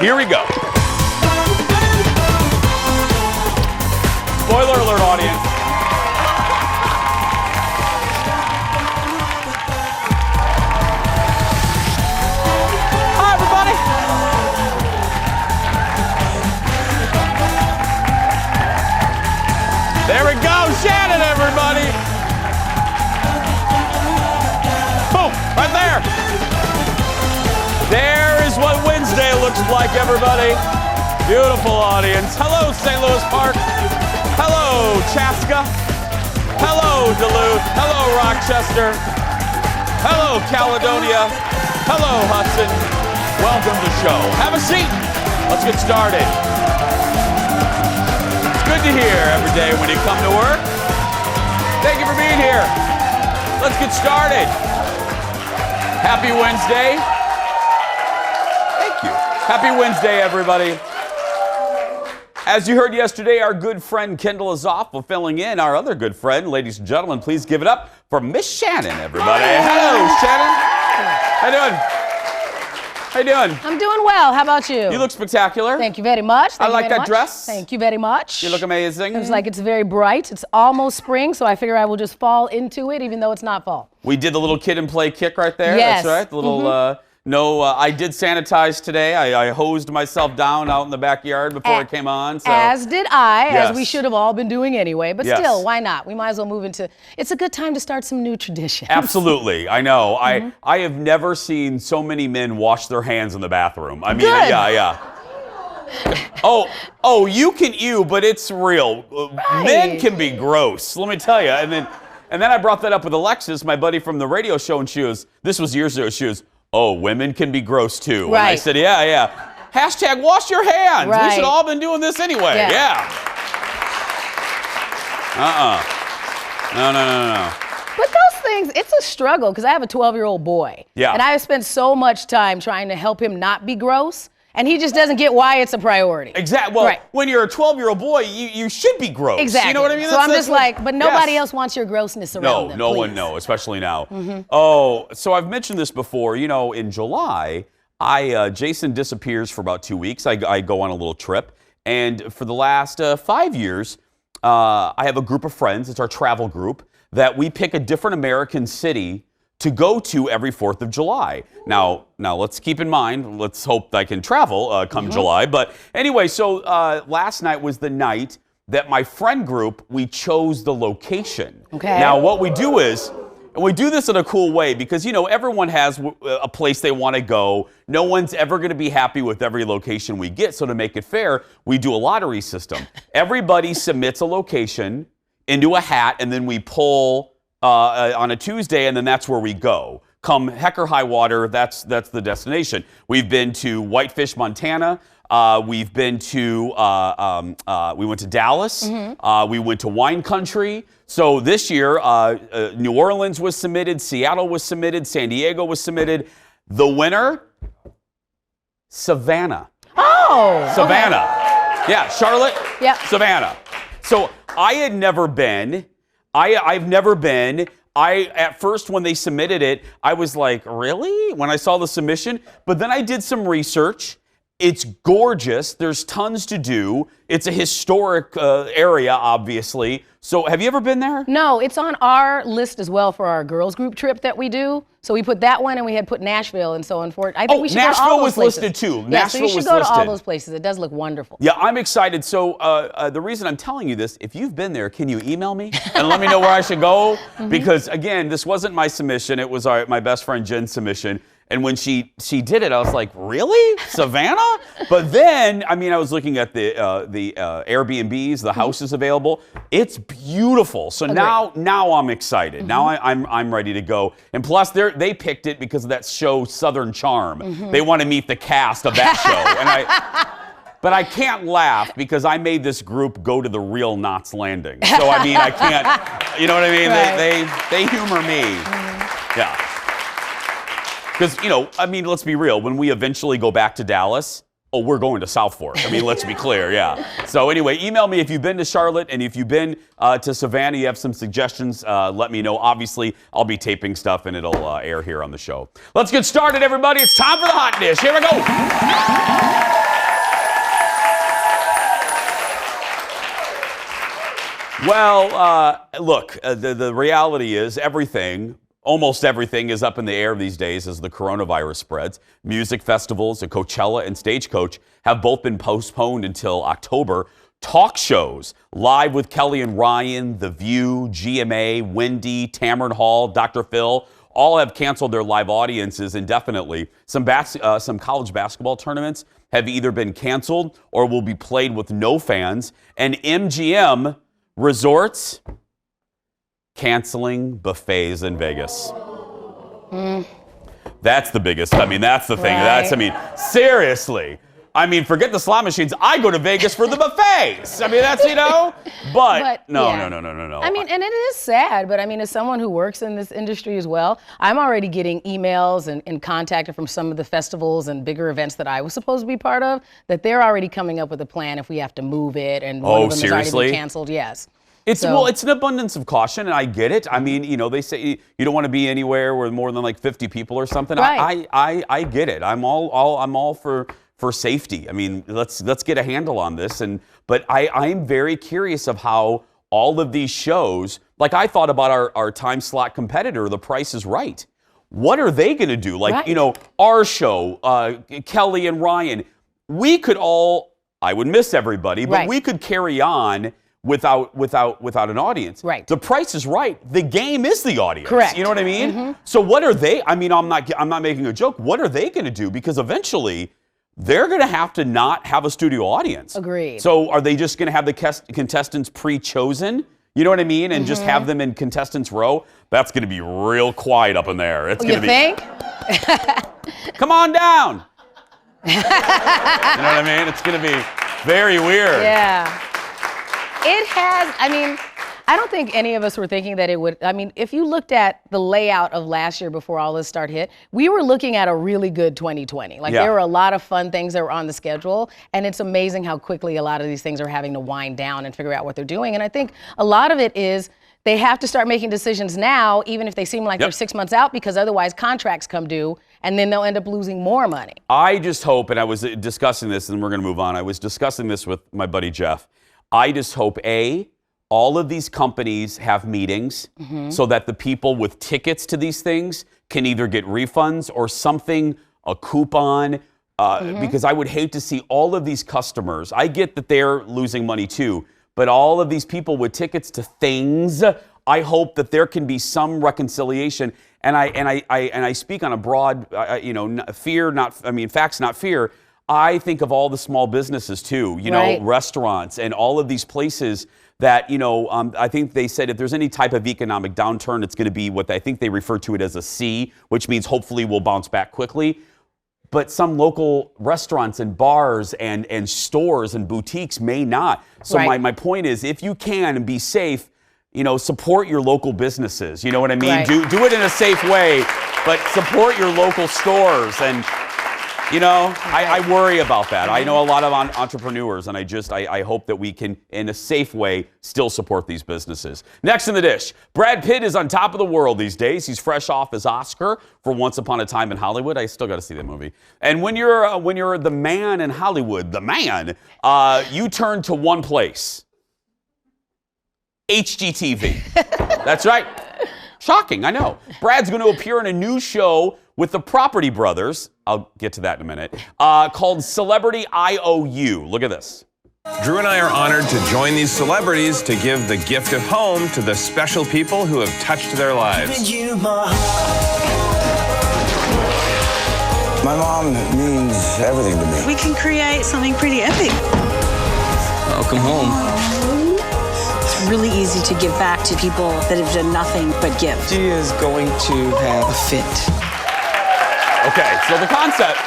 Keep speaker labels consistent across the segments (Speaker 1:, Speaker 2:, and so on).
Speaker 1: Here we go. Spoiler alert, audience. Hi, everybody. There we go. Shannon, everybody. Boom. Right there. There is what Wednesday looks like, everybody. Beautiful audience. Hello, St. Louis Park. Hello, Chaska. Hello, Duluth. Hello, Rochester. Hello, Caledonia. Hello, Hudson. Welcome to the show. Have a seat. Let's get started. It's good to hear every day when you come to work. Thank you for being here. Let's get started. Happy Wednesday. Thank you. Happy Wednesday, everybody. As you heard yesterday, our good friend Kendall is off, fulfilling in our other good friend. Ladies and gentlemen, please give it up for Miss Shannan, everybody. Hello, Shannan. How you doing? How you doing?
Speaker 2: I'm doing well. How about you?
Speaker 1: You look spectacular.
Speaker 2: Thank you very much.
Speaker 1: I like that dress.
Speaker 2: Thank you very much.
Speaker 1: You look amazing.
Speaker 2: It's like it's very bright. It's almost spring, so I figure I will just fall into it, even though it's not fall.
Speaker 1: We did the little kid and play kick right there.
Speaker 2: Yes.
Speaker 1: That's right. The little, I did sanitize today. I hosed myself down out in the backyard before it came on. So.
Speaker 2: As did I,
Speaker 1: Yes.
Speaker 2: as we should have all been doing anyway. But
Speaker 1: Yes.
Speaker 2: still, why not? We might as well move into, it's a good time to start some new traditions.
Speaker 1: Absolutely. I know. I have never seen so many men wash their hands in the bathroom. I mean,
Speaker 2: Good.
Speaker 1: yeah. Oh, you, but it's real.
Speaker 2: Right.
Speaker 1: Men can be gross, let me tell you. And then I brought that up with Alexis, my buddy from the radio show, and this was years ago, she was, oh, women can be gross too.
Speaker 2: Right.
Speaker 1: And I said, yeah. Hashtag wash your hands.
Speaker 2: Right.
Speaker 1: We should all been doing this anyway.
Speaker 2: Yeah.
Speaker 1: No.
Speaker 2: But those things, it's a struggle because I have a 12-year-old boy.
Speaker 1: Yeah.
Speaker 2: And I have spent so much time trying to help him not be gross, and he just doesn't get why it's a priority.
Speaker 1: Exactly. Well,
Speaker 2: Right.
Speaker 1: when you're a 12-year-old boy, you should be gross.
Speaker 2: Exactly.
Speaker 1: You know what I mean?
Speaker 2: So I'm just like, but nobody
Speaker 1: yes.
Speaker 2: else wants your grossness around them.
Speaker 1: No
Speaker 2: please.
Speaker 1: one, no, especially now. Oh, so I've mentioned this before. You know, in July, Jason disappears for about 2 weeks. I go on a little trip. And for the last 5 years, I have a group of friends. It's our travel group that we pick a different American city to go to every 4th of July. Now let's keep in mind, let's hope I can travel come July. But anyway, so last night was the night that my friend group, we chose the location.
Speaker 2: Okay.
Speaker 1: Now what we do is, and we do this in a cool way because, you know, everyone has a place they want to go. No one's ever going to be happy with every location we get. So to make it fair, we do a lottery system. Everybody submits a location into a hat, and then we pull on a Tuesday, and then that's where we go. Come heck or high water, that's the destination. We've been to Whitefish, Montana. We've been to, we went to Dallas. We went to wine country. So this year, New Orleans was submitted, Seattle was submitted, San Diego was submitted. The winner, Savannah.
Speaker 2: Oh.
Speaker 1: Savannah.
Speaker 2: Okay.
Speaker 1: Yeah, Charlotte.
Speaker 2: Yep.
Speaker 1: Savannah. So I had never been. I've never been. At first, when they submitted it, I was like, really? When I saw the submission? But then I did some research. It's gorgeous. There's tons to do. It's a historic area, obviously. So have you ever been there?
Speaker 2: No, it's on our list as well for our girls group trip that we do. So we put that one, and we had put Nashville, and so unfortunately, I think we should go to all those places.
Speaker 1: Nashville was listed too.
Speaker 2: Yeah,
Speaker 1: Nashville
Speaker 2: so you should
Speaker 1: was
Speaker 2: go
Speaker 1: listed.
Speaker 2: to all those places. It does look wonderful.
Speaker 1: Yeah, I'm excited. So the reason I'm telling you this, if you've been there, can you email me and let me know where I should go? Because again, this wasn't my submission. It was my best friend Jen's submission. And when she did it, I was like, really? Savannah? But then, I mean, I was looking at the Airbnbs, the houses available. It's beautiful. So now I'm excited. Now I'm ready to go. And plus, they picked it because of that show, Southern Charm. They want to meet the cast of that show. But I can't laugh because I made this group go to the real Knots Landing. So, I mean, I can't, you know what I mean?
Speaker 2: Right.
Speaker 1: They humor me. Yeah. Because, you know, I mean, let's be real. When we eventually go back to Dallas, we're going to South Fork. I mean, let's be clear, yeah. So anyway, email me if you've been to Charlotte, and if you've been to Savannah, you have some suggestions, let me know. Obviously, I'll be taping stuff, and it'll air here on the show. Let's get started, everybody. It's time for the hot dish. Here we go. Well, look, the reality is almost everything is up in the air these days as the coronavirus spreads. Music festivals at Coachella and Stagecoach have both been postponed until October. Talk shows, Live with Kelly and Ryan, The View, GMA, Wendy, Tamron Hall, Dr. Phil, all have canceled their live audiences indefinitely. Some college basketball tournaments have either been canceled or will be played with no fans. And MGM Resorts canceling buffets in Vegas. That's the biggest. I mean, that's the thing.
Speaker 2: Right.
Speaker 1: Seriously. I mean, forget the slot machines. I go to Vegas for the buffets. I mean, that's, but no.
Speaker 2: I mean, and it is sad, but I mean, as someone who works in this industry as well, I'm already getting emails and contacted from some of the festivals and bigger events that I was supposed to be part of, that they're already coming up with a plan if we have to move it, and one of them has already been canceled. Yes.
Speaker 1: It's an abundance of caution, and I get it. I mean, they say you don't want to be anywhere with more than like 50 people or something.
Speaker 2: Right.
Speaker 1: I get it. I'm all for safety. I mean, let's get a handle on this. But I'm very curious of how all of these shows, like I thought about our time slot competitor, The Price is Right. What are they going to do? Like, our show, Kelly and Ryan, we could I would miss everybody, but we could carry on without an audience.
Speaker 2: Right.
Speaker 1: The Price is Right. The game is the audience.
Speaker 2: Correct.
Speaker 1: You know what I mean? So what are they? I mean, I'm not making a joke. What are they going to do? Because eventually they're going to have to not have a studio audience.
Speaker 2: Agreed.
Speaker 1: So are they just going to have the contestants pre-chosen? You know what I mean? And just have them in contestants row? That's going to be real quiet up in there. It's going to be.
Speaker 2: You think?
Speaker 1: Come on down. You know what I mean? It's going to be very weird.
Speaker 2: Yeah. It has, I mean, I don't think any of us were thinking that it would. I mean, if you looked at the layout of last year before all this hit, we were looking at a really good 2020. Like, there were a lot of fun things that were on the schedule, and it's amazing how quickly a lot of these things are having to wind down and figure out what they're doing. And I think a lot of it is they have to start making decisions now, even if they seem like they're 6 months out, because otherwise contracts come due, and then they'll end up losing more money.
Speaker 1: I just hope, and I was discussing this, and we're going to move on. I was discussing this with my buddy Jeff. I just hope, all of these companies have meetings so that the people with tickets to these things can either get refunds or something, a coupon, because I would hate to see all of these customers. I get that they're losing money too, but all of these people with tickets to things, I hope that there can be some reconciliation. And I speak on a broad, facts, not fear. I think of all the small businesses too, restaurants and all of these places that, I think they said if there's any type of economic downturn, it's going to be what I think they refer to it as a C, which means hopefully we'll bounce back quickly. But some local restaurants and bars and stores and boutiques may not. So my point is, if you can and be safe, support your local businesses. You know what I mean?
Speaker 2: Right.
Speaker 1: Do it in a safe way, but support your local stores. And I worry about that. I know a lot of entrepreneurs, and I hope that we can, in a safe way, still support these businesses. Next in the dish, Brad Pitt is on top of the world these days. He's fresh off his Oscar for Once Upon a Time in Hollywood. I still got to see that movie. And when you're the man in Hollywood, you turn to one place. HGTV. That's right. Shocking, I know. Brad's going to appear in a new show with the Property Brothers, I'll get to that in a minute, called Celebrity IOU. Look at this.
Speaker 3: Drew and I are honored to join these celebrities to give the gift of home to the special people who have touched their lives.
Speaker 4: My mom means everything to me.
Speaker 5: We can create something pretty epic.
Speaker 6: Welcome home.
Speaker 5: It's really easy to give back to people that have done nothing but give.
Speaker 6: She is going to have a fit.
Speaker 1: Okay, so the concept.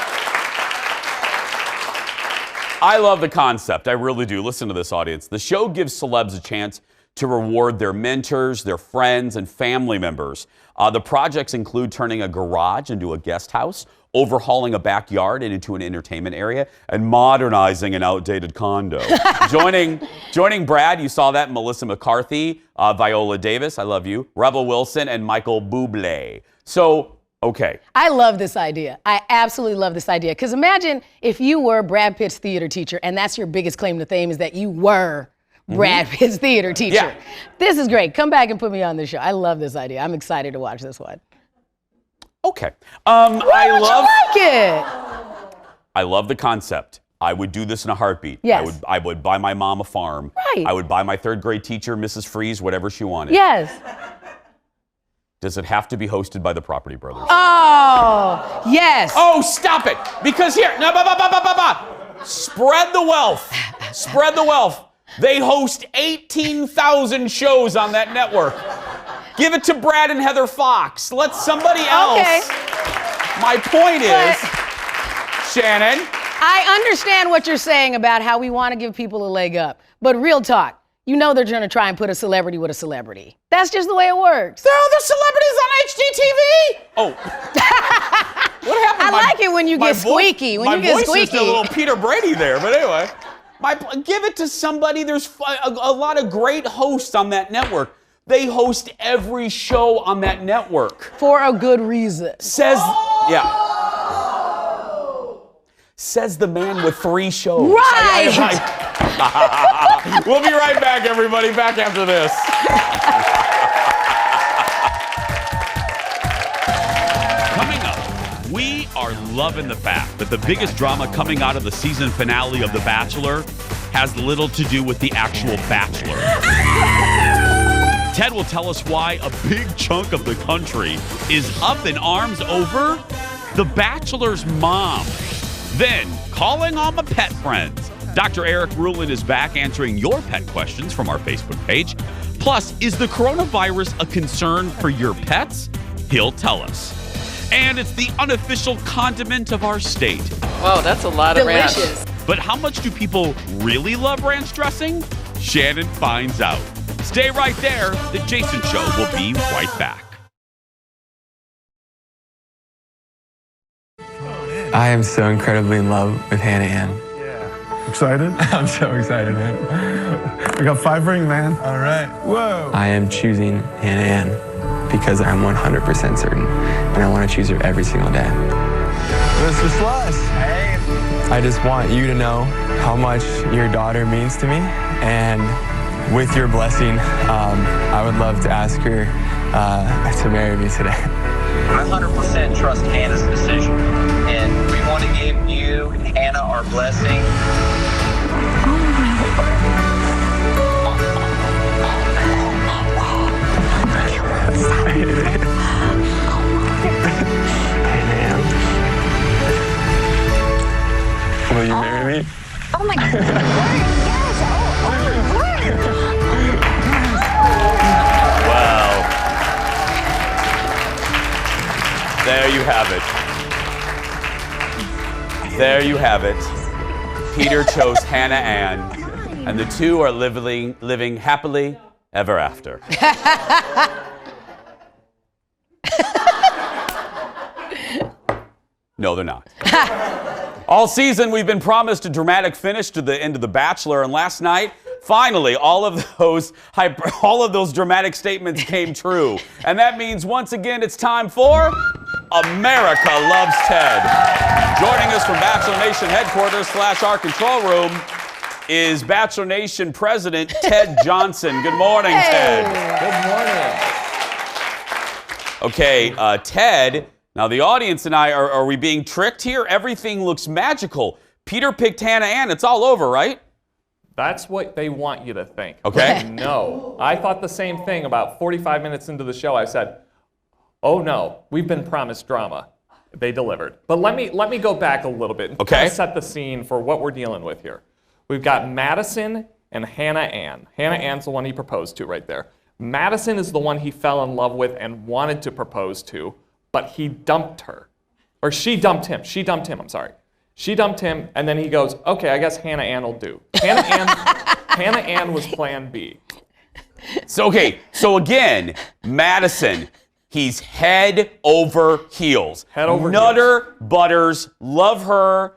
Speaker 1: I love the concept. I really do. Listen to this, audience. The show gives celebs a chance to reward their mentors, their friends, and family members. The projects include turning a garage into a guest house, overhauling a backyard into an entertainment area, and modernizing an outdated condo. Joining Brad, you saw that, Melissa McCarthy, Viola Davis, I love you, Rebel Wilson, and Michael Bublé. So, okay.
Speaker 2: I love this idea. I absolutely love this idea. Because imagine if you were Brad Pitt's theater teacher, and that's your biggest claim to fame is that you were Brad Pitt's theater teacher.
Speaker 1: Yeah.
Speaker 2: This is great. Come back and put me on the show. I love this idea. I'm excited to watch this one.
Speaker 1: Okay.
Speaker 2: Why don't you like it?
Speaker 1: I love the concept. I would do this in a heartbeat.
Speaker 2: Yes.
Speaker 1: I would buy my mom a farm.
Speaker 2: Right.
Speaker 1: I would buy my third grade teacher, Mrs. Freeze, whatever she wanted.
Speaker 2: Yes.
Speaker 1: Does it have to be hosted by the Property Brothers?
Speaker 2: Oh, yes.
Speaker 1: Oh, stop it. Because here, no, spread the wealth. Spread the wealth. They host 18,000 shows on that network. Give it to Brad and Heather Fox. Let somebody else.
Speaker 2: Okay.
Speaker 1: My point is, Shannon.
Speaker 2: I understand what you're saying about how we want to give people a leg up. But real talk, you know they're going to try and put a celebrity with a celebrity. That's just the way it works.
Speaker 1: There are other celebrities on HGTV. Oh. What happened?
Speaker 2: I like it when you get squeaky. When you get squeaky.
Speaker 1: My voice is a little Peter Brady there, but anyway. Give it to somebody. There's a lot of great hosts on that network. They host every show on that network.
Speaker 2: For a good reason.
Speaker 1: Says the man with 3 shows.
Speaker 2: Right.
Speaker 1: We'll be right back, everybody. Back after this. Coming up, we are loving the fact that the biggest drama coming out of the season finale of The Bachelor has little to do with the actual Bachelor. Ted will tell us why a big chunk of the country is up in arms over The Bachelor's mom. Then, calling all my pet friends. Dr. Eric Rulin is back answering your pet questions from our Facebook page. Plus, is the coronavirus a concern for your pets? He'll tell us. And it's the unofficial condiment of our state.
Speaker 6: Wow, that's a lot of ranch.
Speaker 2: Delicious.
Speaker 1: But how much do people really love ranch dressing? Shannon finds out. Stay right there. The Jason Show will be right back.
Speaker 7: I am so incredibly in love with Hannah Ann.
Speaker 8: Excited?
Speaker 7: I'm so excited, man.
Speaker 8: We got 5 ring, man. All right. Whoa.
Speaker 7: I am choosing Hannah Ann because I'm 100% certain, and I want to choose her every single day.
Speaker 8: Mr. Slush. Hey.
Speaker 7: I just want you to know how much your daughter means to me, and with your blessing, I would love to ask her to marry me today.
Speaker 9: I 100% trust Hannah's decision, and we want to give you and Hannah our blessing.
Speaker 7: Will you marry me?
Speaker 10: Oh my God. Yes. Oh my word.
Speaker 1: Wow. There you have it. There you have it. Peter chose Hannah Ann, and the two are living happily ever after. No, they're not. All season, we've been promised a dramatic finish to the end of The Bachelor, and last night, finally, all of those dramatic statements came true. And that means, once again, it's time for America Loves Ted. Joining us from Bachelor Nation headquarters / our control room is Bachelor Nation President Ted Johnson. Good morning, Ted.
Speaker 6: Good morning.
Speaker 1: Okay, Ted, now the audience and I, are we being tricked here? Everything looks magical. Peter picked Hannah Ann. It's all over, right?
Speaker 11: That's what they want you to think.
Speaker 1: Okay.
Speaker 11: No. I thought the same thing about 45 minutes into the show. I said, oh no, we've been promised drama. They delivered. But let me go back a little bit and kind of set the scene for what we're dealing with here. We've got Madison and Hannah Ann. Hannah Ann's the one he proposed to right there. Madison is the one he fell in love with and wanted to propose to, but he dumped her. Or she dumped him. She dumped him, I'm sorry. She dumped him, and then he goes, okay, I guess Hannah Ann will do. Hannah Ann was plan B.
Speaker 1: So again, Madison, he's head over heels.
Speaker 11: Head over
Speaker 1: Nutter,
Speaker 11: heels.
Speaker 1: Butters, love her.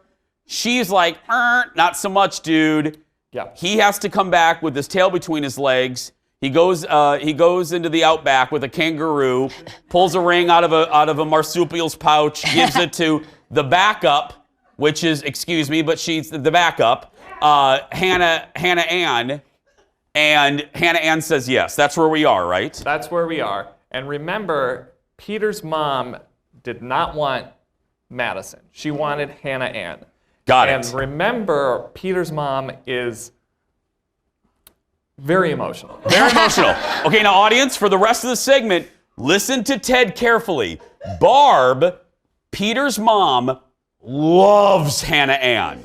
Speaker 1: She's like, not so much, dude.
Speaker 11: Yeah.
Speaker 1: He has to come back with his tail between his legs. He goes into the outback with a kangaroo, pulls a ring out of a marsupial's pouch, gives it to the backup, which is, excuse me, but she's the backup, Hannah Ann, And Hannah Ann says yes. That's where we are, right?
Speaker 11: That's where we are. And remember, Peter's mom did not want Madison. She wanted Hannah Ann.
Speaker 1: Got it.
Speaker 11: And remember, Peter's mom is very emotional.
Speaker 1: Very emotional. Okay, now audience, for the rest of the segment, listen to Ted carefully. Barb, Peter's mom, loves Hannah Ann.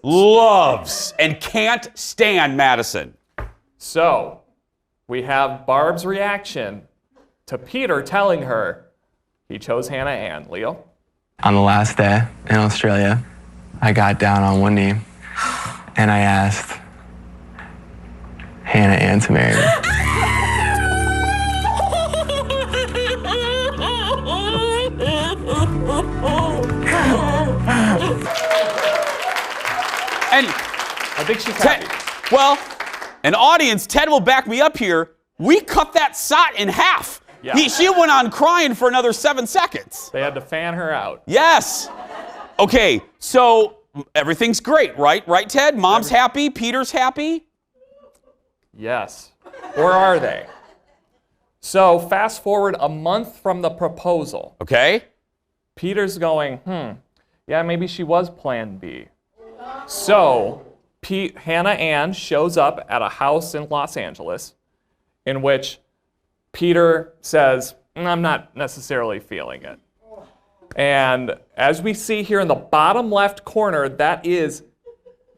Speaker 1: Loves and can't stand Madison.
Speaker 11: So, we have Barb's reaction to Peter telling her he chose Hannah Ann. Leo?
Speaker 7: On the last day in Australia, I got down on one knee and I asked Hannah Ann to marry me.
Speaker 1: And
Speaker 11: I think she's happy.
Speaker 1: Well, an audience, Ted will back me up here. We cut that shot in half.
Speaker 11: Yeah.
Speaker 1: She went on crying for another 7 seconds.
Speaker 11: They had to fan her out.
Speaker 1: Yes. Okay, so everything's great, right? Right, Ted? Mom's happy, Peter's happy?
Speaker 11: Yes. Or are they? So fast forward a month from the proposal.
Speaker 1: Okay.
Speaker 11: Peter's going, yeah, maybe she was plan B. So Hannah Ann shows up at a house in Los Angeles in which Peter says, I'm not necessarily feeling it. And as we see here in the bottom left corner, that is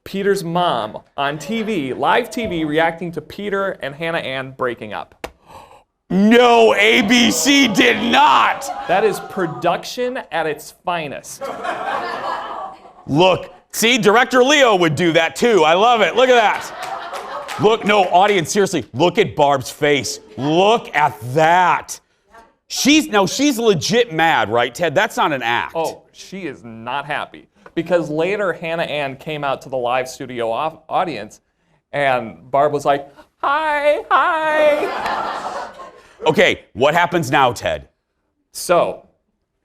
Speaker 11: Peter's mom on TV, live TV, reacting to Peter and Hannah Ann breaking up.
Speaker 1: No, ABC did not.
Speaker 11: That is production at its finest.
Speaker 1: Look, see, director Leo would do that too. I love it. Look at that. Look, no, audience, seriously, look at Barb's face. Look at that. She's legit mad, right, Ted? That's not an act.
Speaker 11: Oh, she is not happy. Because later, Hannah Ann came out to the live studio audience, and Barb was like, hi, hi.
Speaker 1: Okay, what happens now, Ted?
Speaker 11: So,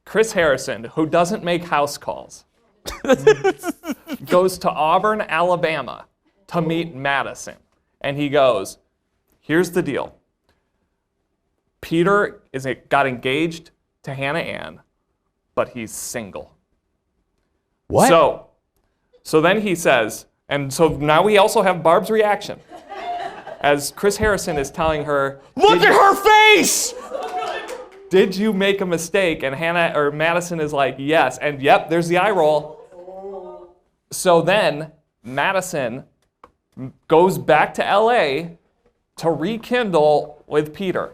Speaker 11: Chris Harrison, who doesn't make house calls, goes to Auburn, Alabama to meet Madison. And he goes, here's the deal. Peter got engaged to Hannah Ann, but he's single.
Speaker 1: What?
Speaker 11: So then he says, and so now we also have Barb's reaction. As Chris Harrison is telling her,
Speaker 1: look at her face!
Speaker 11: Did you make a mistake? And Madison is like, yes. And yep, there's the eye roll. So then Madison goes back to LA to rekindle with Peter.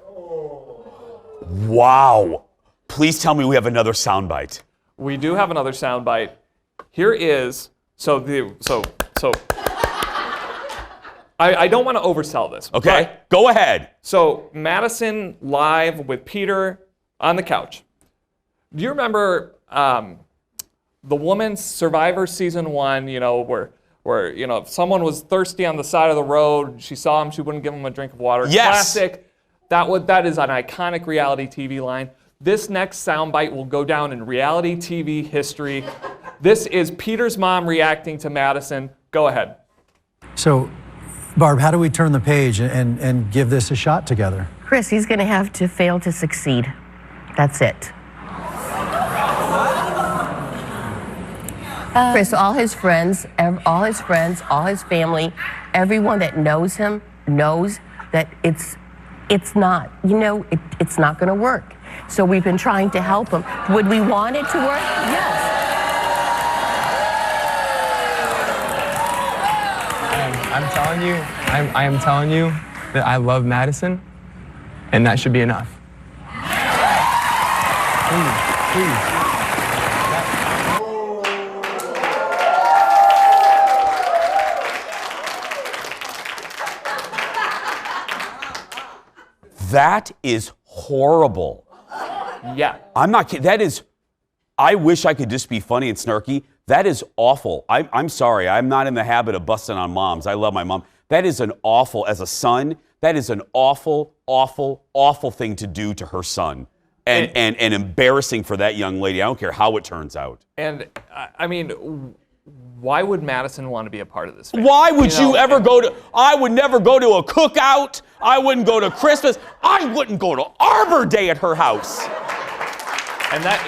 Speaker 1: Wow. Please tell me we have another soundbite.
Speaker 11: We do have another soundbite. Here is, I don't want to oversell this.
Speaker 1: Okay, go ahead.
Speaker 11: So Madison live with Peter on the couch. Do you remember the Woman's Survivor season 1, where if someone was thirsty on the side of the road, she saw him, she wouldn't give him a drink of water.
Speaker 1: Yes.
Speaker 11: Classic. That is an iconic reality TV line. This next soundbite will go down in reality TV history. This is Peter's mom reacting to Madison. Go ahead.
Speaker 12: So, Barb, how do we turn the page and give this a shot together?
Speaker 13: Chris, he's going to have to fail to succeed. That's it. Chris, all his friends, all his family, everyone that knows him knows that it's not, it's not going to work. So we've been trying to help him. Would we want it to work? Yes.
Speaker 7: I'm telling you, I am telling you that I love Madison, and that should be enough. Please.
Speaker 1: That is horrible.
Speaker 11: Yeah.
Speaker 1: I'm not kidding. That is, I wish I could just be funny and snarky. That is awful. I'm sorry. I'm not in the habit of busting on moms. I love my mom. That is an awful, as a son, that is an awful, awful, awful thing to do to her son. And embarrassing for that young lady. I don't care how it turns out.
Speaker 11: And I mean, why would Madison want to be a part of this family?
Speaker 1: Why would you ever go to, I would never go to a cookout. I wouldn't go to Christmas. I wouldn't go to Arbor Day at her house.
Speaker 11: And that,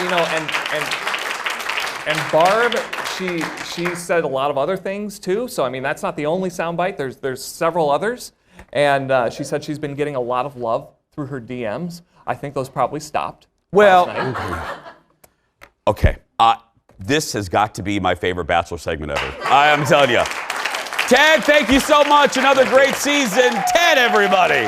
Speaker 11: and Barb, she said a lot of other things too. So I mean, that's not the only soundbite. There's several others. And she said she's been getting a lot of love through her DMs. I think those probably stopped.
Speaker 1: Well, okay. This has got to be my favorite Bachelor segment ever. I am telling you. Ted, thank you so much. Another great season. Ted, everybody.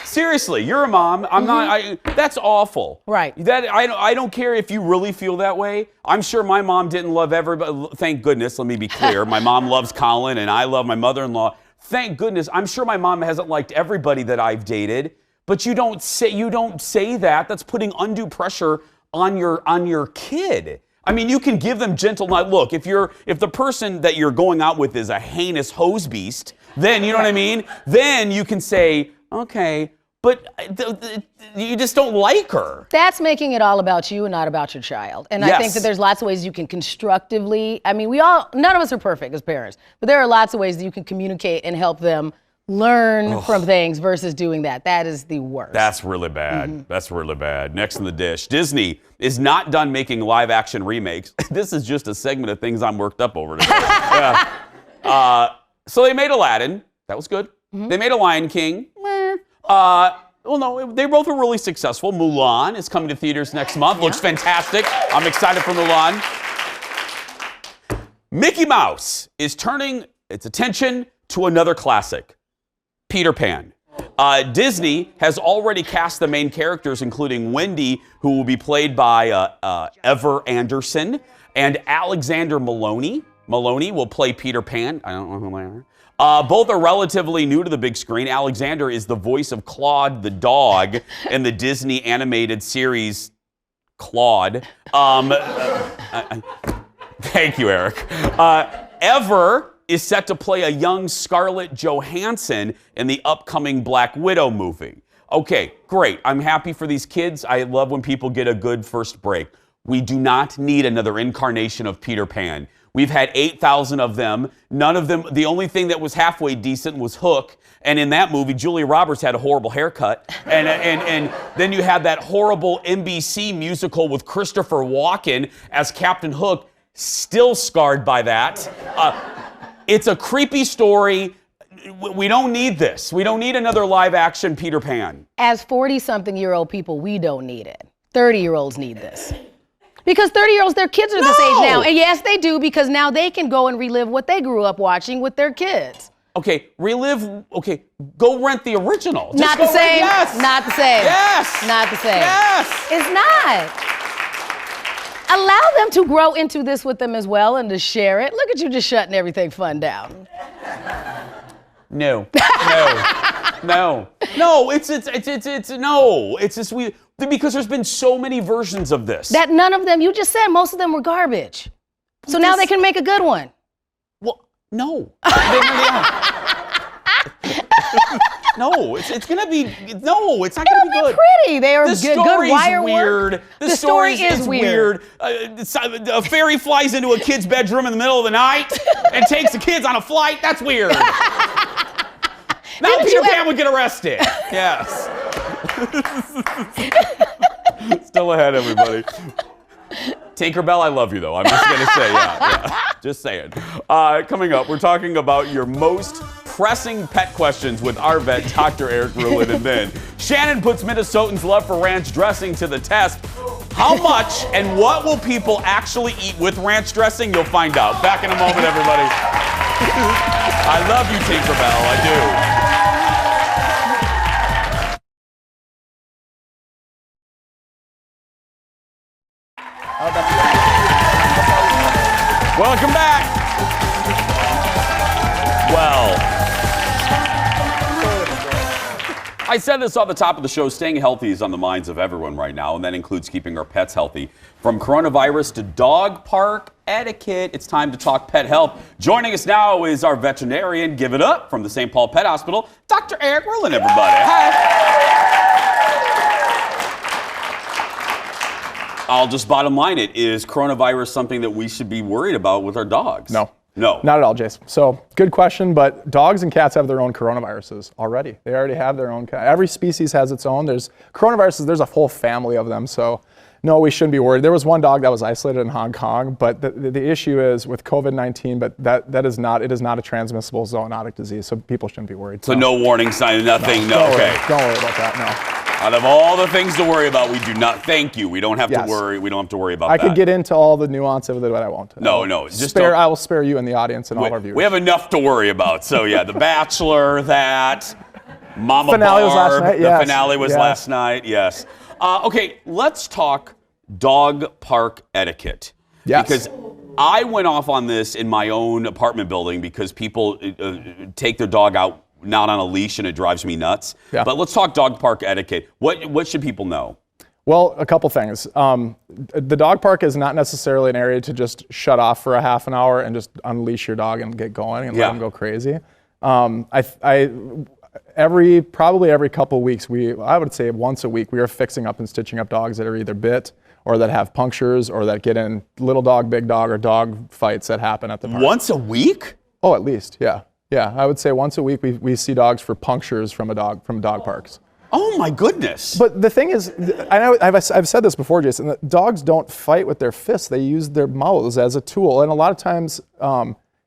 Speaker 1: Seriously, you're a mom. I'm not. That's awful.
Speaker 2: Right.
Speaker 1: I don't care if you really feel that way. I'm sure my mom didn't love everybody. Thank goodness. Let me be clear. My mom loves Colin, and I love my mother-in-law. Thank goodness. I'm sure my mom hasn't liked everybody that I've dated. But you don't say that. That's putting undue pressure on your kid. I mean, you can give them gentle look. If the person that you're going out with is a heinous hose beast, then you know what I mean. Then you can say, okay. But you just don't like her.
Speaker 2: That's making it all about you and not about your child. And I think that there's lots of ways you can constructively, I mean, none of us are perfect as parents, but there are lots of ways that you can communicate and help them learn from things versus doing that. That is the worst.
Speaker 1: That's really bad. That's really bad. Next on the dish, Disney is not done making live action remakes. This is just a segment of things I'm worked up over today. So they made Aladdin. That was good. They made a Lion King. Well, no, they both were really successful. Mulan is coming to theaters next month. Looks fantastic. I'm excited for Mulan. Mickey Mouse is turning its attention to another classic, Peter Pan. Disney has already cast the main characters, including Wendy, who will be played by Ever Anderson, and Alexander Maloney. Maloney will play Peter Pan. I don't know who they are. Both are relatively new to the big screen. Alexander is the voice of Claude the dog in the Disney animated series Claude. Thank you, Eric. Ever is set to play a young Scarlett Johansson in the upcoming Black Widow movie. Okay, great. I'm happy for these kids. I love when people get a good first break. We do not need another incarnation of Peter Pan. We've had 8,000 of them. None of them, the only thing that was halfway decent was Hook. And in that movie, Julia Roberts had a horrible haircut. And then you had that horrible NBC musical with Christopher Walken as Captain Hook, still scarred by that. It's a creepy story. We don't need this. We don't need another live action Peter Pan.
Speaker 2: As 40-something-year-old people, we don't need it. 30-year-olds need this. Because 30-year-olds, their kids are this age now. And yes, they do, because now they can go and relive what they grew up watching with their kids.
Speaker 1: Okay, relive, okay, go rent the original.
Speaker 2: Not the same.
Speaker 1: Yes.
Speaker 2: Not the same.
Speaker 1: Yes.
Speaker 2: Not the same.
Speaker 1: Yes.
Speaker 2: It's not. Allow them to grow into this with them as well and to share it. Look at you just shutting everything fun down.
Speaker 1: No. No. No, it's no. It's just because there's been so many versions of this.
Speaker 2: That none of them, you just said most of them were garbage. So now they can make a good one.
Speaker 1: Well, no. No, it's gonna be, no, it's not gonna be good.
Speaker 2: Pretty, they are good wire
Speaker 1: weird.
Speaker 2: work. The story is weird.
Speaker 1: A fairy flies into a kid's bedroom in the middle of the night and takes the kids on a flight. That's weird. Now Peter Pan would get arrested. Yes. Still ahead, everybody. Tinkerbell, I love you, though. I'm just going to say, yeah. Just saying. Coming up, we're talking about your most pressing pet questions with our vet, Dr. Eric Ruhlin. And then Shannan puts Minnesotans' love for ranch dressing to the test. How much and what will people actually eat with ranch dressing? You'll find out. Back in a moment, everybody. I love you, Tinkerbell. I do. Welcome back. Well, I said this on the top of the show, staying healthy is on the minds of everyone right now, and that includes keeping our pets healthy. From coronavirus to dog park etiquette, it's time to talk pet health. Joining us now is our veterinarian, give it up, from the St. Paul Pet Hospital, Dr. Eric Ruhlin, everybody. Hi. I'll just bottom line it. Is coronavirus something that we should be worried about with our dogs?
Speaker 14: No.
Speaker 1: No.
Speaker 14: Not at all, Jason. So, good question, but dogs and cats have their own coronaviruses already. They already have their own. Every species has its own. There's coronaviruses, there's a whole family of them. So, no, we shouldn't be worried. There was one dog that was isolated in Hong Kong, but the issue is with COVID-19, but it is not a transmissible zoonotic disease, so people shouldn't be worried.
Speaker 1: So no warning sign, nothing, no. Okay.
Speaker 14: Don't worry about that, no.
Speaker 1: Out of all the things to worry about, we do not. Thank you. We don't have to worry. We don't have to worry about that.
Speaker 14: I could get into all the nuance of it, but I won't.
Speaker 1: No.
Speaker 14: I will spare you and the audience and all our viewers.
Speaker 1: We have enough to worry about. So yeah, The Bachelor, that Mama
Speaker 14: finale
Speaker 1: Barb.
Speaker 14: Was last night. Yes.
Speaker 1: The finale was last night. Yes. Okay, let's talk dog park etiquette.
Speaker 14: Yes.
Speaker 1: Because I went off on this in my own apartment building because people take their dog out not on a leash, and it drives me nuts.
Speaker 14: Yeah.
Speaker 1: But let's talk dog park etiquette. What should people know?
Speaker 14: Well, a couple things. The dog park is not necessarily an area to just shut off for a half an hour and just unleash your dog and get going and let him go crazy. Probably every couple weeks, I would say once a week, we are fixing up and stitching up dogs that are either bit or that have punctures or that get in little dog, big dog, or dog fights that happen at the park.
Speaker 1: Once a week?
Speaker 14: Oh, at least, yeah. Yeah, I would say once a week we see dogs for punctures from dog parks.
Speaker 1: Oh my goodness!
Speaker 14: But the thing is, I know I've said this before, Jason. That dogs don't fight with their fists; they use their mouths as a tool. And a lot of times,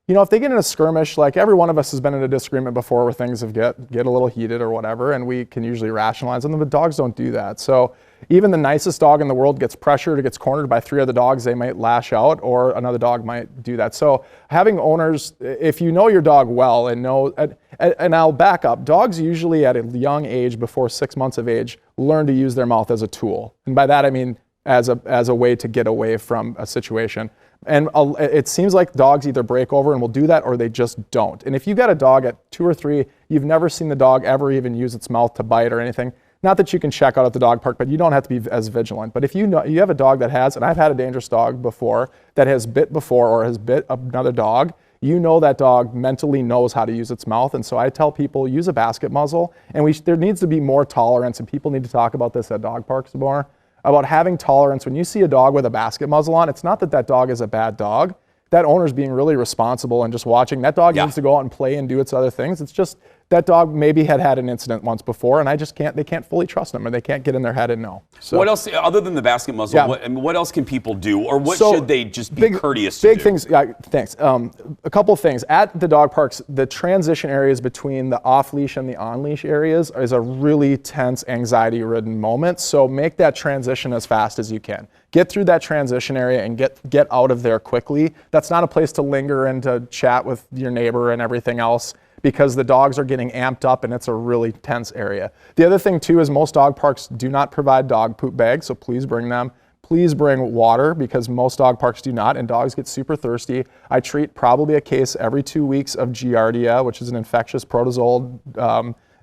Speaker 14: if they get in a skirmish, like every one of us has been in a disagreement before where things have get a little heated or whatever, and we can usually rationalize them. But dogs don't do that. So even the nicest dog in the world gets pressured or gets cornered by 3 other dogs, they might lash out, or another dog might do that. So having owners, if you know your dog well and know, and I'll back up, dogs usually at a young age, before 6 months of age, learn to use their mouth as a tool. And by that I mean as a way to get away from a situation. And it seems like dogs either break over and will do that, or they just don't. And if you got a dog at 2 or 3, you've never seen the dog ever even use its mouth to bite or anything. Not that you can check out at the dog park, but you don't have to be as vigilant. But if you have a dog that has, and I've had a dangerous dog before, that has bit before or has bit another dog, you know that dog mentally knows how to use its mouth. And so I tell people, use a basket muzzle. And there needs to be more tolerance, and people need to talk about this at dog parks more, about having tolerance. When you see a dog with a basket muzzle on, it's not that dog is a bad dog. That owner's being really responsible and just watching. That dog needs to go out and play and do its other things. It's just that dog maybe had an incident once before, and they can't fully trust them, or they can't get in their head and know. So,
Speaker 1: what else, other than the basket muzzle, what else can people do, or what should they just be courteous to do?
Speaker 14: Big things, thanks. A couple things. At the dog parks, the transition areas between the off-leash and the on-leash areas is a really tense, anxiety-ridden moment, so make that transition as fast as you can. Get through that transition area and get out of there quickly. That's not a place to linger and to chat with your neighbor and everything else, because the dogs are getting amped up and it's a really tense area. The other thing too is most dog parks do not provide dog poop bags, so please bring them. Please bring water, because most dog parks do not, and dogs get super thirsty. I treat probably a case every 2 weeks of Giardia, which is an infectious protozoal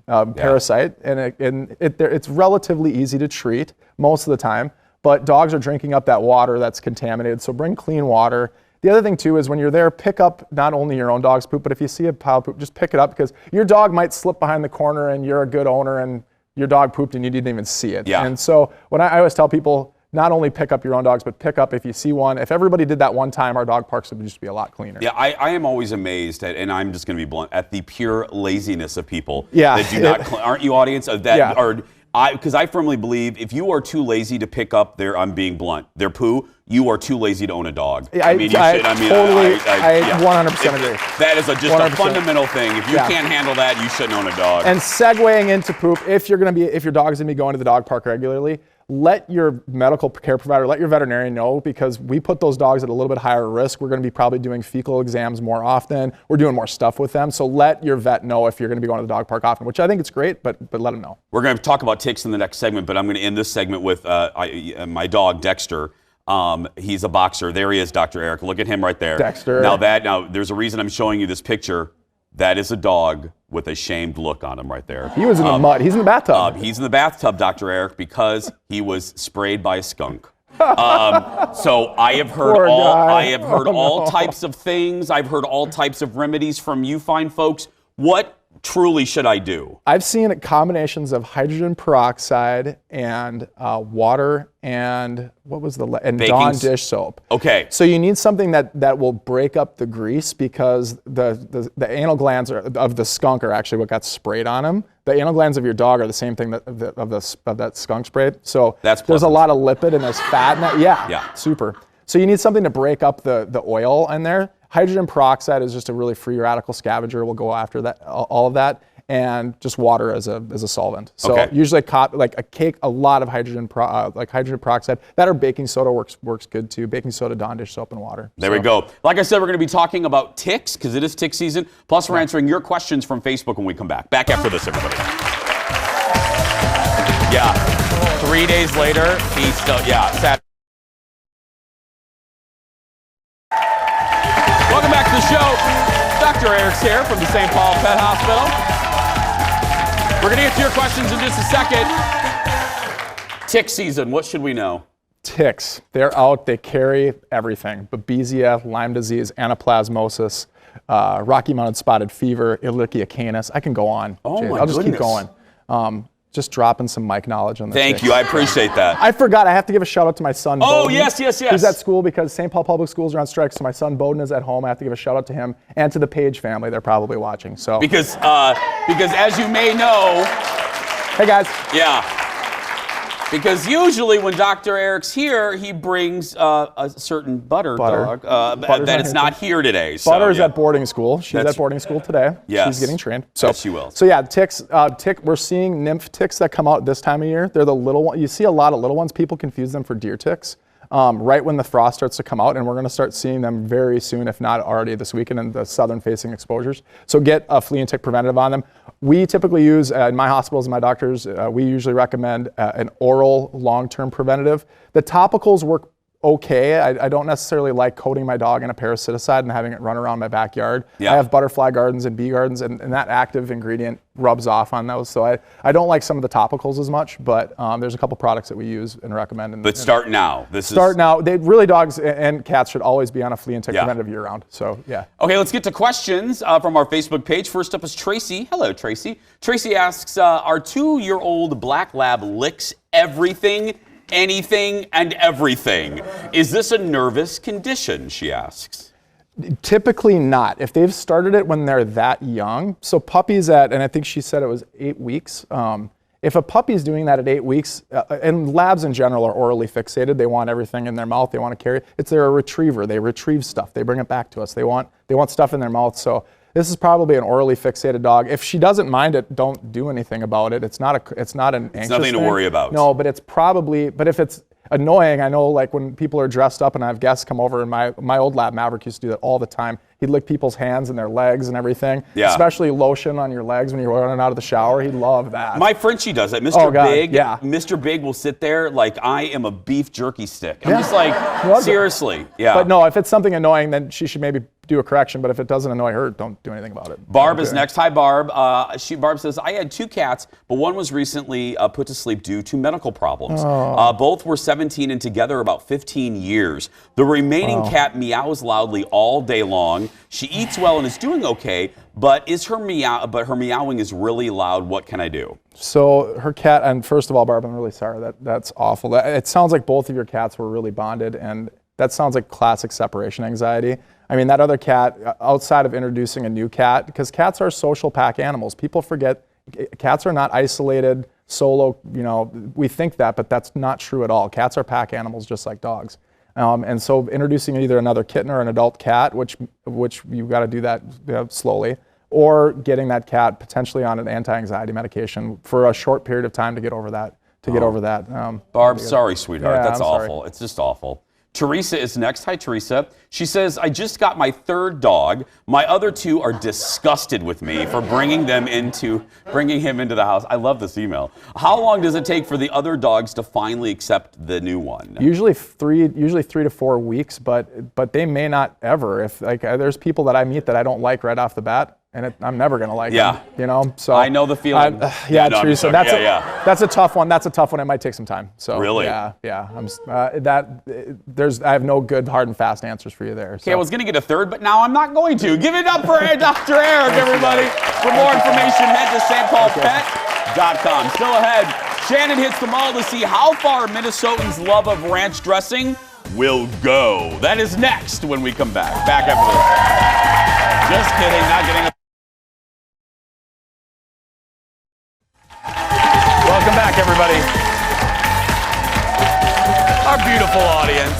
Speaker 14: parasite, and it's relatively easy to treat most of the time, but dogs are drinking up that water that's contaminated, so bring clean water. The other thing too is when you're there, pick up not only your own dog's poop, but if you see a pile of poop, just pick it up, because your dog might slip behind the corner and you're a good owner and your dog pooped and you didn't even see it.
Speaker 1: Yeah.
Speaker 14: And so when I always tell people, not only pick up your own dogs, but pick up if you see one. If everybody did that one time, our dog parks would just be a lot cleaner.
Speaker 1: Yeah, I am always amazed at, and I'm just going to be blunt, at the pure laziness of people
Speaker 14: that
Speaker 1: do not, aren't you audience, of that are, because I firmly believe if you are too lazy to pick up I'm being blunt, their poo, you are too lazy to own a dog.
Speaker 14: I 100% agree.
Speaker 1: That is just 100%. A fundamental thing. If you can't handle that, you shouldn't own a dog.
Speaker 14: And segueing into poop, if your dog's gonna be going to the dog park regularly, let your medical care provider, let your veterinarian know, because we put those dogs at a little bit higher risk. We're going to be probably doing fecal exams more often. We're doing more stuff with them. So let your vet know if you're going to be going to the dog park often, which I think it's great, but let them know.
Speaker 1: We're going to talk about ticks in the next segment, but I'm going to end this segment with my dog, Dexter. He's a boxer. There he is, Dr. Eric. Look at him right there.
Speaker 14: Dexter.
Speaker 1: Now there's a reason I'm showing you this picture. That is a dog with a shamed look on him right there.
Speaker 14: He was in the mud. He's in the bathtub.
Speaker 1: He's in the bathtub, Dr. Eric, because he was sprayed by a skunk. So I have heard all types of things. I've heard all types of remedies from you fine folks. What truly should I do?
Speaker 14: I've seen combinations of hydrogen peroxide and water and Dawn dish soap.
Speaker 1: Okay.
Speaker 14: So you need something that will break up the grease, because the anal glands of the skunk are actually what got sprayed on him. The anal glands of your dog are the same thing of that skunk spray. So there's a lot of lipid and there's fat in that. Yeah. Super. So you need something to break up the oil in there. Hydrogen peroxide is just a really free radical scavenger. We'll go after that, all of that, and just water as a solvent. So usually a lot of hydrogen peroxide. That or baking soda works good too. Baking soda, Dawn dish soap, and water.
Speaker 1: There we go. Like I said, we're going to be talking about ticks because it is tick season. Plus, we're answering your questions from Facebook when we come back. Back after this, everybody. Yeah. 3 days later, he's still sad. Welcome back to the show. Dr. Eric's here from the St. Paul Pet Hospital. We're going to get to your questions in just a second. Tick season, what should we know?
Speaker 14: Ticks, they're out, they carry everything. Babesia, Lyme disease, anaplasmosis, Rocky Mountain spotted fever, Ehrlichia canis. I can go on. I'll just keep going. Just dropping some mic knowledge on this.
Speaker 1: Thank you, I appreciate that.
Speaker 14: I forgot, I have to give a shout out to my son,
Speaker 1: Oh,
Speaker 14: Bowden.
Speaker 1: yes.
Speaker 14: He's at school because St. Paul Public Schools are on strike, so my son Bowden is at home. I have to give a shout out to him and to the Page family. They're probably watching. So
Speaker 1: Because as you may know...
Speaker 14: Hey, guys.
Speaker 1: Yeah. Because usually when Dr. Eric's here, he brings a certain butter dog that is not here today.
Speaker 14: Butter's at boarding school. She's at boarding school today.
Speaker 1: Yes.
Speaker 14: She's getting trained.
Speaker 1: Yes, she will.
Speaker 14: So yeah, ticks. We're seeing nymph ticks that come out this time of year. They're the little ones. You see a lot of little ones. People confuse them for deer ticks. Right when the frost starts to come out, and we're going to start seeing them very soon, if not already this weekend in the southern-facing exposures. So get a flea and tick preventative on them. We typically use, in my hospitals and my doctors, we usually recommend an oral long-term preventative. The topicals work okay. I don't necessarily like coating my dog in a parasiticide and having it run around my backyard.
Speaker 1: Yeah.
Speaker 14: I have butterfly gardens and bee gardens, and that active ingredient rubs off on those. So I don't like some of the topicals as much, but there's a couple products that we use and recommend.
Speaker 1: But start now.
Speaker 14: Now. Dogs and cats should always be on a flea and tick preventative year-round. So yeah.
Speaker 1: Okay, let's get to questions from our Facebook page. First up is Tracy. Hello, Tracy. Tracy asks, our 2-year-old black lab licks everything, anything, and everything. Is this a nervous condition, she asks?
Speaker 14: Typically not. If they've started it when they're that young, so puppies and I think she said it was 8 weeks. If a puppy's doing that at 8 weeks, and labs in general are orally fixated, they want everything in their mouth, they want to carry it. They're a retriever, they retrieve stuff, they bring it back to us. They want stuff in their mouth, so this is probably an orally fixated dog. If she doesn't mind it, don't do anything about it. It's not an anxious
Speaker 1: It's nothing to worry about.
Speaker 14: No, but if it's annoying, I know like when people are dressed up and I have guests come over, and my old lab Maverick used to do that all the time. He'd lick people's hands and their legs and everything.
Speaker 1: Yeah.
Speaker 14: Especially lotion on your legs when you're running out of the shower. He'd love that.
Speaker 1: My Frenchie does that. Mr. Big. Yeah. Mr. Big will sit there like I am a beef jerky stick. I'm just like, seriously. Yeah.
Speaker 14: But no, if it's something annoying, then she should maybe do a correction. But if it doesn't annoy her, don't do anything about it.
Speaker 1: Barb is next. Hi, Barb. Barb says, I had 2 cats, but one was recently put to sleep due to medical problems. Both were 17 and together about 15 years. The remaining cat meows loudly all day long. She eats well and is doing okay, but her meowing is really loud. What can I do?
Speaker 14: So her cat, and first of all, Barb, I'm really sorry. That's awful. It sounds like both of your cats were really bonded, and that sounds like classic separation anxiety. I mean, that other cat, outside of introducing a new cat, because cats are social pack animals. People forget cats are not isolated, solo, we think that, but that's not true at all. Cats are pack animals just like dogs. And so introducing either another kitten or an adult cat, which you've got to do that slowly, or getting that cat potentially on an anti-anxiety medication for a short period of time to get over that.
Speaker 1: Barb, sorry, sweetheart.
Speaker 14: Yeah,
Speaker 1: that's
Speaker 14: I'm
Speaker 1: awful.
Speaker 14: sorry.
Speaker 1: It's just awful. Teresa is next. Hi, Teresa. She says, I just got my 3rd dog. My other 2 are disgusted with me for bringing him into the house. I love this email. How long does it take for the other dogs to finally accept the new one?
Speaker 14: Usually 3 to 4 weeks, but they may not ever. If there's people that I meet that I don't like right off the bat, and I'm never gonna like
Speaker 1: Yeah.
Speaker 14: them. You know, so
Speaker 1: I know the feeling.
Speaker 14: Yeah,
Speaker 1: no,
Speaker 14: Teresa,
Speaker 1: I'm
Speaker 14: that's
Speaker 1: sorry.
Speaker 14: that's a tough one. That's a tough one. It might take some time. So
Speaker 1: Really?
Speaker 14: yeah. I have no good hard and fast answers for you there.
Speaker 1: Okay, I was gonna get a third, but now I'm not going to. Give it up for Dr. Eric, everybody. For more information, head to stpaulpet.com. Still ahead, Shannan hits the mall to see how far Minnesotans' love of ranch dressing will go. That is next when we come back. Back after this. Just kidding, not getting a... Welcome back, everybody. Our beautiful audience.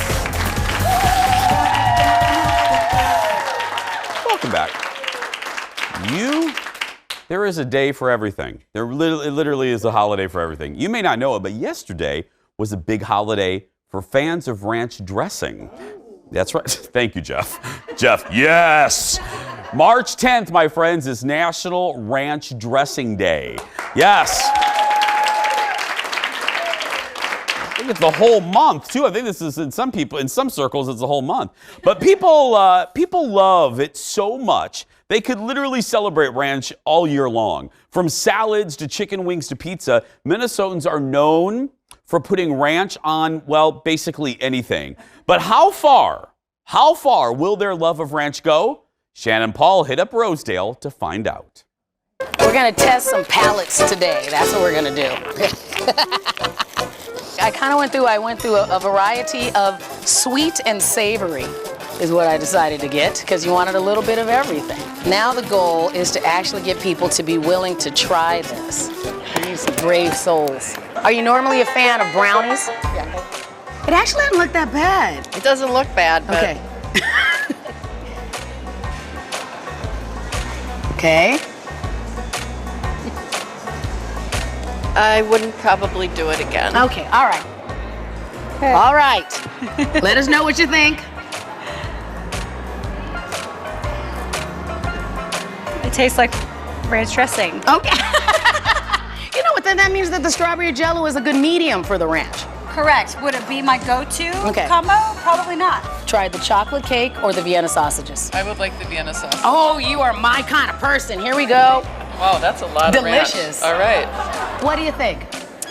Speaker 1: Welcome back. There is a day for everything. There literally is a holiday for everything. You may not know it, but yesterday was a big holiday for fans of ranch dressing. That's right. Thank you, Jeff. Jeff, yes! March 10th, my friends, is National Ranch Dressing Day. Yes. I think it's the whole month, too. I think this is in some circles, it's the whole month. But people love it so much, they could literally celebrate ranch all year long. From salads to chicken wings to pizza, Minnesotans are known for putting ranch on, well, basically anything. But how far will their love of ranch go? Shannan Paul hit up Rosedale to find out.
Speaker 2: We're gonna test some palates today. That's what we're gonna do. I went through a variety of sweet and savory is what I decided to get, because you wanted a little bit of everything. Now the goal is to actually get people to be willing to try this. We need some brave souls. Are you normally a fan of brownies? Yeah. It actually doesn't look that bad.
Speaker 6: It doesn't look bad, but...
Speaker 2: Okay. Okay.
Speaker 6: I wouldn't probably do it again.
Speaker 2: Okay, all right. Okay. All right. Let us know what you think.
Speaker 15: It tastes like ranch dressing.
Speaker 2: Okay. You know what, then that means that the strawberry jello is a good medium for the ranch.
Speaker 15: Correct. Would it be my go-to
Speaker 2: Okay.
Speaker 15: combo? Probably not.
Speaker 2: Try the chocolate cake or the Vienna sausages.
Speaker 6: I would like the Vienna sausage.
Speaker 2: Oh, you are my kind of person. Here we go.
Speaker 6: Wow, that's a lot of ranch.
Speaker 2: Delicious.
Speaker 6: All right.
Speaker 2: What do you think?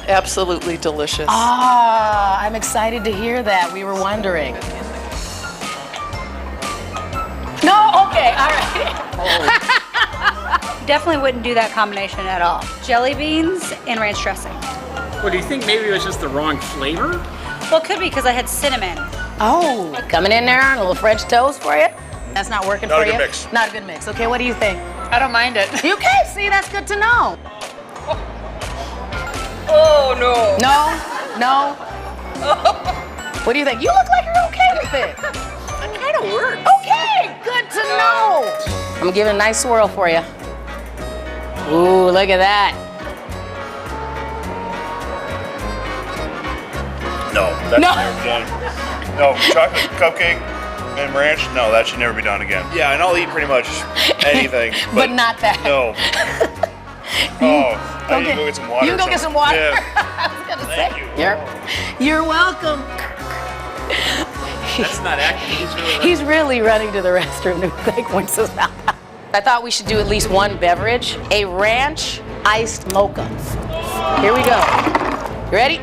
Speaker 6: Absolutely delicious.
Speaker 2: Ah, I'm excited to hear that. We were wondering. No, okay, all right.
Speaker 15: Definitely wouldn't do that combination at all. Jelly beans and ranch dressing.
Speaker 16: Well, do you think maybe it was just the wrong flavor?
Speaker 15: Well, it could be because I had cinnamon.
Speaker 2: Oh, coming in there on a little French toast for you? That's not working
Speaker 17: Not
Speaker 2: for
Speaker 17: a
Speaker 2: you?
Speaker 17: good mix.
Speaker 2: Not a good mix. Okay, what do you think?
Speaker 6: I don't mind it.
Speaker 2: You okay? See, that's good to know.
Speaker 6: Oh, no.
Speaker 2: No? No? What do you think? You look like you're okay with it.
Speaker 6: That kind of works.
Speaker 2: Okay, good to know. I'm gonna give it a nice swirl for you. Ooh, look at that.
Speaker 17: No, that's
Speaker 2: No.
Speaker 17: never done. No, chocolate cupcake and ranch, no, that should never be done again. Yeah, and I'll eat pretty much anything.
Speaker 2: But not that.
Speaker 17: No. Oh, I need to go get some water.
Speaker 2: You can go
Speaker 17: or
Speaker 2: get some water.
Speaker 17: something. Yeah.
Speaker 2: I was gonna
Speaker 17: Thank
Speaker 2: say.
Speaker 17: you.
Speaker 2: You're welcome.
Speaker 16: That's not acting.
Speaker 2: He's really running to the restroom to take points his mouth. I thought we should do at least one beverage, a ranch iced mocha. Here we go. You ready?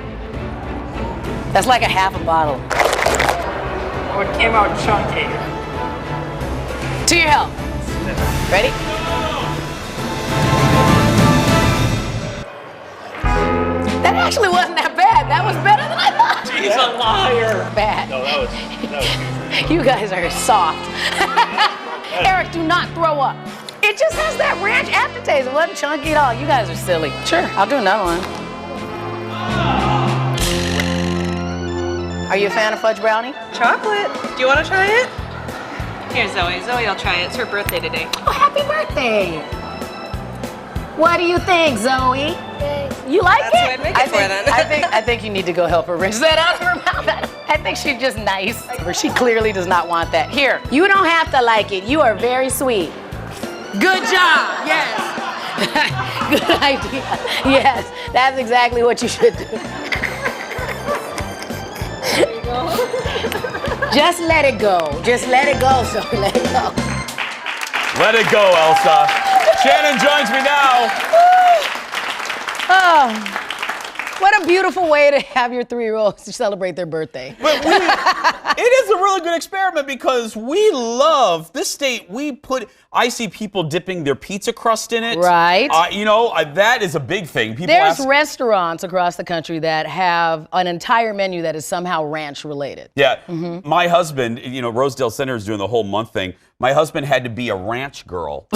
Speaker 2: That's like a half a bottle.
Speaker 6: Oh, it came out chunky.
Speaker 2: To your health. Ready? That actually wasn't that bad. That was better than I thought.
Speaker 16: He's a liar.
Speaker 2: Bad.
Speaker 17: No, that was huge.
Speaker 2: You guys are soft. Eric, do not throw up. It just has that ranch aftertaste. It wasn't chunky at all. You guys are silly. Sure, I'll do another one. Are you a fan of fudge brownie?
Speaker 6: Chocolate. Do you want to try it?
Speaker 15: Here, Zoe. Zoe, I'll try it. It's her birthday today.
Speaker 2: Oh, happy birthday. What do you think, Zoe? You like
Speaker 6: That's
Speaker 2: it?
Speaker 6: what I'd make it for then.
Speaker 2: I think you need to go help her rinse that out of her mouth. I think she's just nice. She clearly does not want that. Here, you don't have to like it. You are very sweet. Good job. Yes. Good idea. Yes, that's exactly what you should do.
Speaker 6: There you go.
Speaker 2: Just let it go. Just let it go, Zoe. Let it go.
Speaker 1: Let it go, Elsa. Shannan joins me now.
Speaker 2: Oh. What a beautiful way to have your 3-year-olds to celebrate their birthday.
Speaker 1: But it is a really good experiment because we love this state. I see people dipping their pizza crust in it.
Speaker 2: Right.
Speaker 1: That is a big thing.
Speaker 2: There's restaurants across the country that have an entire menu that is somehow ranch related.
Speaker 1: Yeah. My husband, Rosedale Center is doing the whole month thing. My husband had to be a ranch girl.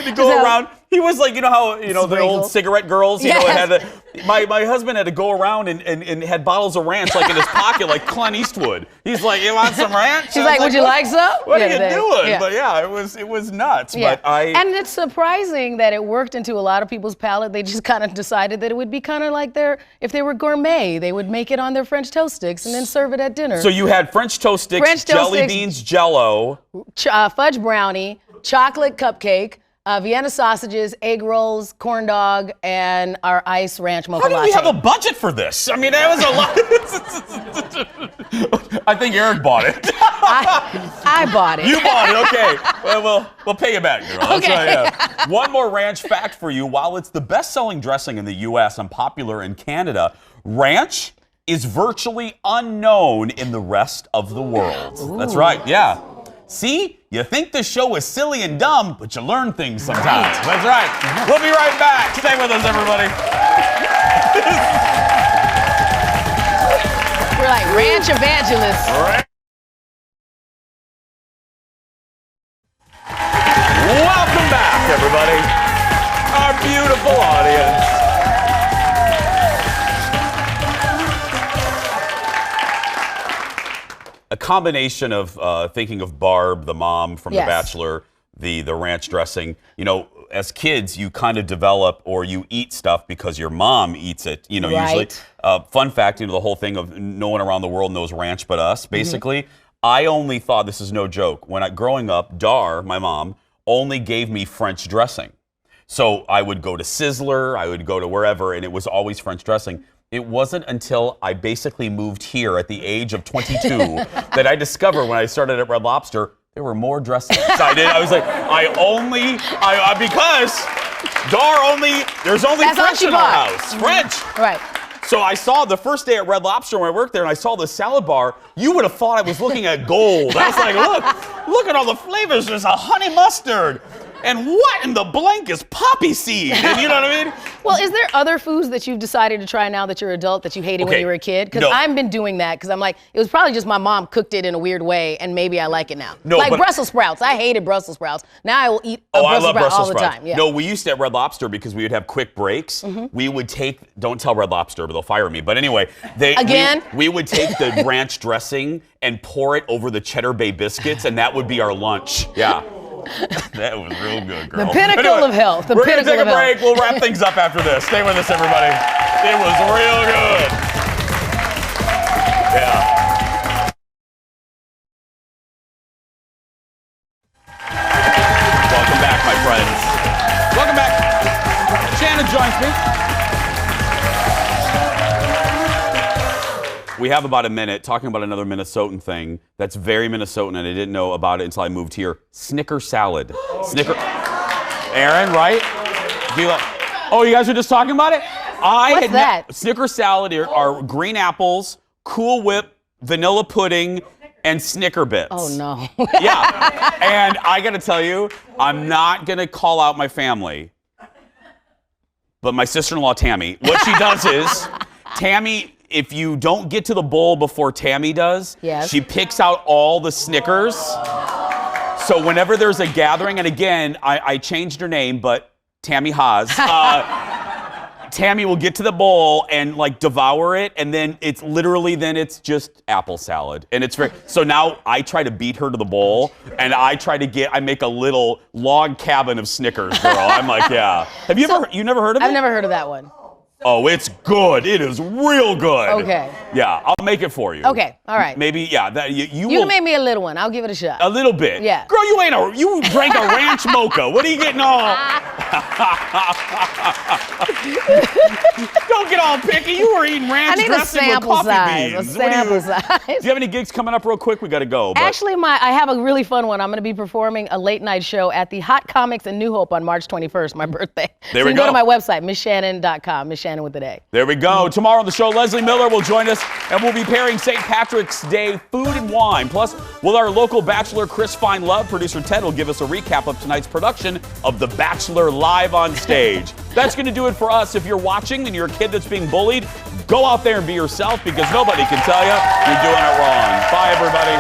Speaker 1: To go around, he was like, the old cigarette girls, my husband had to go around and had bottles of ranch like in his pocket, like Clint Eastwood. He's like, you want some ranch?
Speaker 2: He's like, would you like some?
Speaker 1: What are you doing? Yeah. But yeah, it was nuts.
Speaker 2: Yeah.
Speaker 1: But
Speaker 2: and it's surprising that it worked into a lot of people's palate. They just kind of decided that it would be kind of like if they were gourmet, they would make it on their French toast sticks and then serve it at dinner.
Speaker 1: So you had French toast sticks, jelly beans, Jell-O,
Speaker 2: fudge brownie, chocolate cupcake, Vienna sausages, egg rolls, corn dog, and our ice ranch mocha latte.
Speaker 1: How do we have a budget for this? I mean, that was a lot. I think Eric bought it.
Speaker 2: I bought it.
Speaker 1: You bought it, okay. Well, we'll pay you back, girl.
Speaker 2: Okay.
Speaker 1: That's right, One more ranch fact for you. While it's the best-selling dressing in the U.S. and popular in Canada, ranch is virtually unknown in the rest of the world. Ooh. That's right, yeah. See, you think the show is silly and dumb, but you learn things sometimes. Right. That's right. We'll be right back. Stay with us, everybody.
Speaker 2: We're like ranch evangelists.
Speaker 1: Welcome back, everybody. Our beautiful audience. A combination of thinking of Barb, the mom from The Bachelor, the ranch dressing. As kids, you kind of develop or you eat stuff because your mom eats it, usually. Fun fact, the whole thing of no one around the world knows ranch but us, basically. I only thought, this is no joke, growing up, Dar, my mom, only gave me French dressing. So I would go to Sizzler, I would go to wherever, and it was always French dressing. It wasn't until I basically moved here at the age of 22 that I discovered when I started at Red Lobster, there were more dressings. I was like, because there's only French in our house. French.
Speaker 2: Right.
Speaker 1: So I saw the first day at Red Lobster when I worked there and I saw the salad bar, you would have thought I was looking at gold. I was like, look at all the flavors. There's a honey mustard. And what in the blank is poppy seed? And you know what I mean?
Speaker 2: Well, is there other foods that you've decided to try now that you're an adult that you hated when you were a kid? Because I've been doing that because I'm like, it was probably just my mom cooked it in a weird way and maybe I like it now. Brussels sprouts. I hated Brussels sprouts. Now I will eat Brussels sprouts all the time. Yeah.
Speaker 1: No, we used to at Red Lobster because we would have quick breaks. We would don't tell Red Lobster, but they'll fire me. But anyway, we would take the ranch dressing and pour it over the Cheddar Bay biscuits and that would be our lunch. Yeah. That was real good, girl.
Speaker 2: The pinnacle of health.
Speaker 1: We're going to take a break. We'll wrap things up after this. Stay with us, everybody. It was real good. Yeah. Welcome back, my friends. Welcome back. Shannan joins me. We have about a minute talking about another Minnesotan thing that's very Minnesotan, and I didn't know about it until I moved here. Snicker salad. Aaron, right? You guys were just talking about it?
Speaker 2: What's that?
Speaker 1: Snicker salad are green apples, Cool Whip, vanilla pudding, and Snicker bits.
Speaker 2: Oh, no.
Speaker 1: Yeah. And I got to tell you, I'm not going to call out my family, but my sister-in-law, Tammy, what she does is, Tammy, if you don't get to the bowl before Tammy does, she picks out all the Snickers. So whenever there's a gathering, and again, I changed her name, but Tammy Haas, Tammy will get to the bowl and devour it, and then it's just apple salad. And it's so now I try to beat her to the bowl, and I make a little log cabin of Snickers, girl. I'm like, yeah. You never heard of it?
Speaker 2: I've never heard of that one.
Speaker 1: Oh, it's good. It is real good.
Speaker 2: Okay.
Speaker 1: Yeah, I'll make it for you.
Speaker 2: Okay, all right.
Speaker 1: Maybe, yeah. You
Speaker 2: You
Speaker 1: will,
Speaker 2: can make me a little one. I'll give it a shot.
Speaker 1: a little bit.
Speaker 2: Yeah.
Speaker 1: Girl, you drank a ranch mocha. What are you getting all? Don't get all picky. You were eating ranch
Speaker 2: I need a
Speaker 1: dressing with
Speaker 2: sample
Speaker 1: coffee
Speaker 2: size.
Speaker 1: beans.
Speaker 2: A sample size.
Speaker 1: Do you have any gigs coming up real quick? We got to go. But.
Speaker 2: Actually, I have a really fun one. I'm going to be performing a late night show at the Hot Comics in New Hope on March 21st, my birthday.
Speaker 1: There
Speaker 2: so
Speaker 1: we
Speaker 2: you can go to
Speaker 1: go.
Speaker 2: my website, MissShannan.com, Miss Shannan with an A.
Speaker 1: There we go. Tomorrow on the show, Leslie Miller will join us, and we'll be pairing St. Patrick's Day food and wine. Plus, will our local Bachelor, Chris Fine-Love, producer Ted will give us a recap of tonight's production of The Bachelor live on stage. That's going to do it for us. If you're watching and you're a kid that's being bullied, go out there and be yourself, because nobody can tell you you're doing it wrong. Bye, everybody.